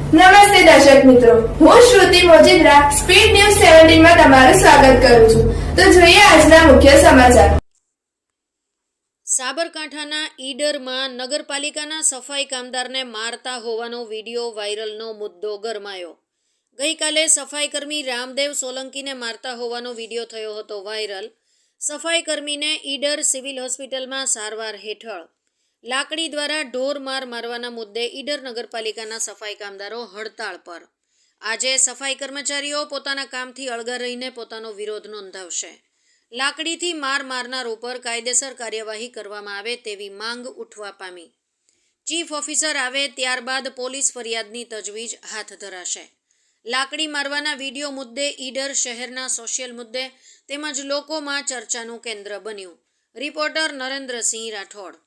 નમસ્તે દર્શક મિત્રો, હું શ્રુતિ મોજીદ્રા સ્પીડ ન્યૂઝ 17 માં તમારું સ્વાગત કરું છું. તો જોઈએ આજના મુખ્ય સમાચાર. સાબરકાંઠાના ઈડરમાં નગરપાલિકાના સફાઈ કામદારને મારતા હોવાનો વિડીયો વાયરલનો મુદ્દો ગરમાયો. ગઈકાલે સફાઈકર્મી રામદેવ સોલંકીને મારતા હોવાનો વિડીયો થયો હતો વાયરલ. સફાઈકર્મીને ઈડર સિવિલ હોસ્પિટલમાં સારવાર હેઠળ લાકડી દ્વારા ઢોર મારવાના મુદ્દે ઈડર નગરપાલિકાના સફાઈ કામદારો હડતાળ પર. આજે સફાઈ કર્મચારીઓ પોતાના કામથી અળગા રહીને પોતાનો વિરોધ નોંધાવશે. લાકડીથી મારનાર ઉપર કાયદેસર કાર્યવાહી કરવામાં આવે તેવી માંગ ઉઠવા પામી. ચીફ ઓફિસર આવે ત્યારબાદ પોલીસ ફરિયાદની તજવીજ હાથ ધરાશે. લાકડી મારવાના વિડીયો મુદ્દે ઈડર શહેરના સોશિયલ મુદ્દે તેમજ લોકોમાં ચર્ચાનું કેન્દ્ર બન્યું. રિપોર્ટર નરેન્દ્રસિંહ રાઠોડ.